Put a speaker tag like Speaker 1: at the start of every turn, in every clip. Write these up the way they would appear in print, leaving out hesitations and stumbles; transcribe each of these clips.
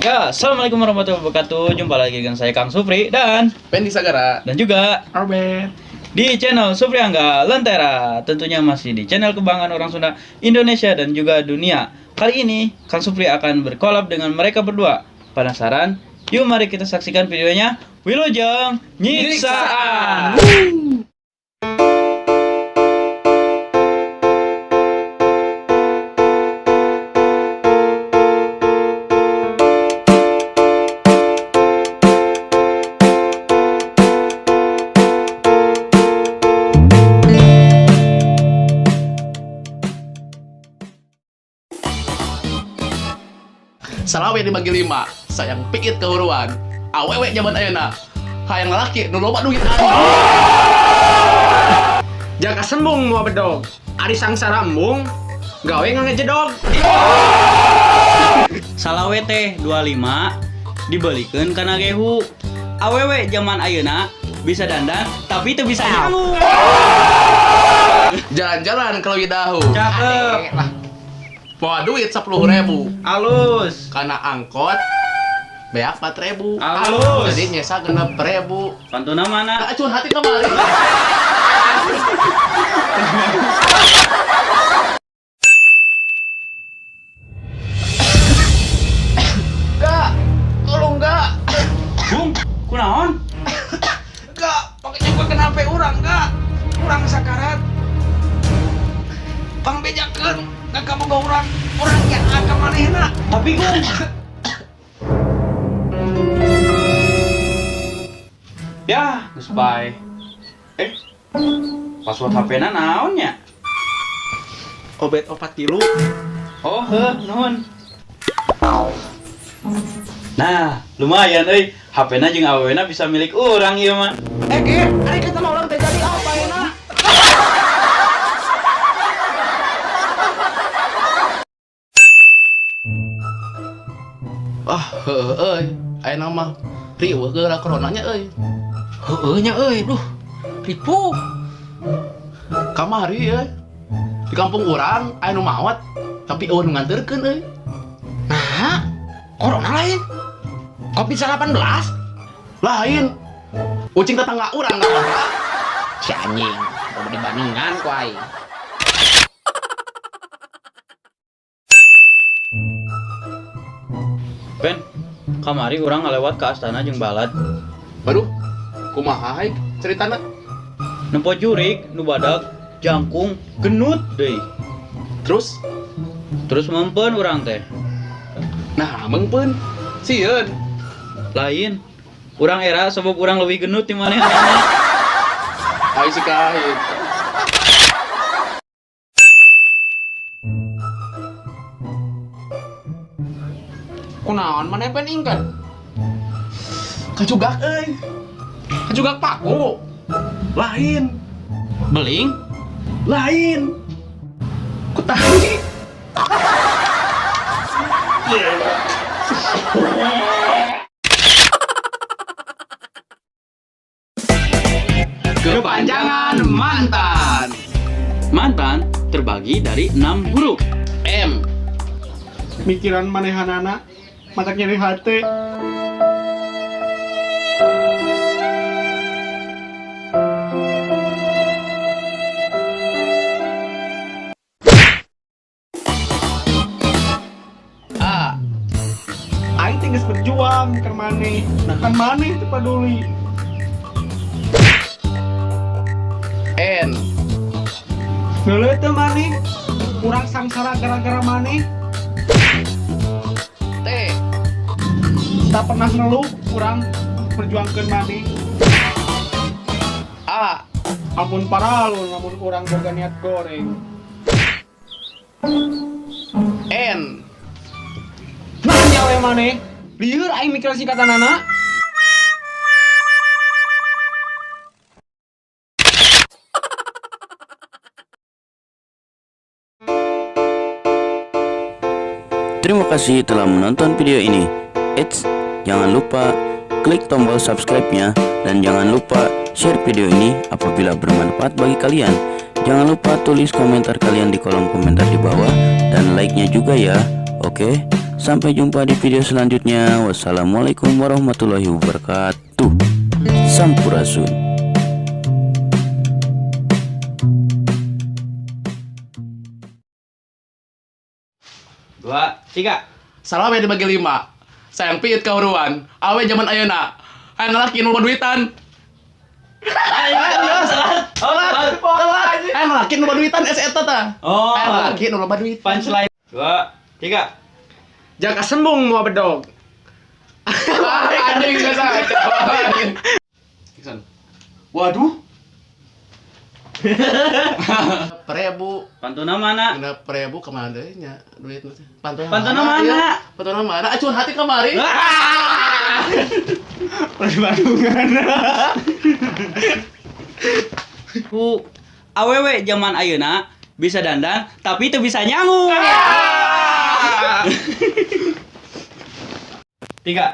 Speaker 1: Ya, assalamualaikum warahmatullahi wabarakatuh. Jumpa lagi dengan saya Kang Supri dan
Speaker 2: Pendi Sagara
Speaker 1: dan juga
Speaker 2: Albert
Speaker 1: di channel Supri Angga Lentera. Tentunya masih di channel kebanggaan orang Sunda Indonesia dan juga dunia. Kali ini Kang Supri akan berkolab dengan mereka berdua. Penasaran? Yuk mari kita saksikan videonya. Wilujeng Nyiksaan.
Speaker 2: Salawe dibagi 5. Sayang pikir keuruan. Awewe zaman ayeuna. Hayang lalaki nu loba duit aing.
Speaker 3: Jaka sembung mua bedog. Ari sangsara embung gawe ngagejedog.
Speaker 1: Salawe teh 25 dibelikeun kana gehu. Awewe zaman ayeuna bisa dandan tapi teu bisa nyangu.
Speaker 2: Jalan-jalan kalau dahu.
Speaker 1: Cakep.
Speaker 2: Bawa duit 10.000.
Speaker 1: Alus.
Speaker 2: Kana angkot beak 4.000.
Speaker 1: Alus.
Speaker 2: Jadi nyesa 6.000.
Speaker 1: Pantuna mana?
Speaker 2: Acun hati kemari. Enggak, tolong enggak.
Speaker 1: Bung, kunaon?
Speaker 2: Enggak, pokoknya gua kena HP urang enggak. Urang sakarat. Bang bejakeun, enggak kamu gak urang yang akan manehna.
Speaker 1: Tapi Gung. Ya, geus bae. Password HP-na naon nya?
Speaker 3: Obet 4 kilo.
Speaker 1: Oh, nuhun. Nah, lumayan euy. HP-na jeung awewena bisa milik urang ieu mah.
Speaker 3: Ge, ari kita mah urang teh jadi apa enak?
Speaker 2: Heueuh euy, ayeuna mah riweuh geura coronanya euy.
Speaker 3: Heueuh nya euy, duh. Ripuh.
Speaker 2: Kamari euy. Di kampung urang aya nu maot, tapi eueuh nu nganterkeun euy.
Speaker 3: Nah, corona lain. Covid-19.
Speaker 2: Lain. Ucing tetangga urang enggak.
Speaker 3: Si anjing, udah dibandingkan ku aing.
Speaker 1: Ben, kamari urang ngalewat ke astana jeung balad.
Speaker 2: Baru kumaha haik ceritana?
Speaker 1: Nempo jurig, nu badag, jangkung, genut deui.
Speaker 2: Terus
Speaker 1: Mempeun urang teh.
Speaker 2: nah mengpeun sieun.
Speaker 1: Lain. Urang era sabab urang leuwih genut ti manehna.
Speaker 2: Ai si kahit.
Speaker 3: Kunaon maneh pen ingkeun?
Speaker 2: Kajugak euy.
Speaker 3: Kajugak paku.
Speaker 2: Lain.
Speaker 1: Beling?
Speaker 2: Lain. Kutahi.
Speaker 3: Kepanjangan mantan.
Speaker 1: Mantan terbagi dari 6 huruf.
Speaker 2: M.
Speaker 3: Mikiran manehanana matak nyeri hati.
Speaker 2: A.
Speaker 3: Aing teh geus berjuang ke maneh. Nah kan maneh teu peduli.
Speaker 2: N.
Speaker 3: Geuleuh teu maneh. Kurang sangsara gara-gara maneh.
Speaker 2: T.
Speaker 3: Tak pernah ngeluh kurang perjuangkeun maneh.
Speaker 2: A.
Speaker 3: Ampun paralun namun kurang boga niat goreng.
Speaker 2: N.
Speaker 3: Nah nyawe maneh. Lieur aing mikir singkatanana.
Speaker 4: Terima kasih telah menonton video ini. Jangan lupa klik tombol subscribe-nya dan jangan lupa share video ini apabila bermanfaat bagi kalian. Jangan lupa tulis komentar kalian di kolom komentar di bawah dan like-nya juga ya. Oke, sampai jumpa di video selanjutnya. Wassalamualaikum warahmatullahi wabarakatuh. Sampurasun.
Speaker 1: Dua, tiga.
Speaker 2: Salam ya dibagi 5. Sayang piit kauruan. Awe zaman ayeuna. Hayang laki nu duitan. Hayang laki nu duitan eta tah.
Speaker 1: Oh,
Speaker 2: Hayang laki nu duitan.
Speaker 1: punchline. Dua, tiga.
Speaker 3: Jaka sembung mau bedog.
Speaker 2: Anjing enggak salah. Waduh. Prebu.
Speaker 1: Pantuna mana?
Speaker 2: Dina prebu kemana deh nya duit nanti.
Speaker 1: Pantuna mana?
Speaker 2: Iya. Pantuna mana? Acuh hati kamari.
Speaker 1: Perbandungan. Ku awewe zaman ayeuna bisa dandan tapi itu bisa nyangu. Tiga.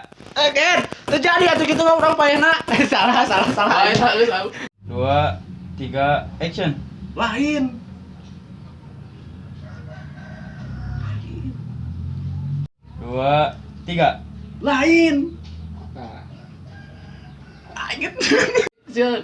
Speaker 3: Ger, terjadi atuh gitu mah urang paena. Salah.
Speaker 1: Dua, tiga, action.
Speaker 2: Lain.
Speaker 1: Dua, tiga.
Speaker 2: Lain. Anjir. Jangan.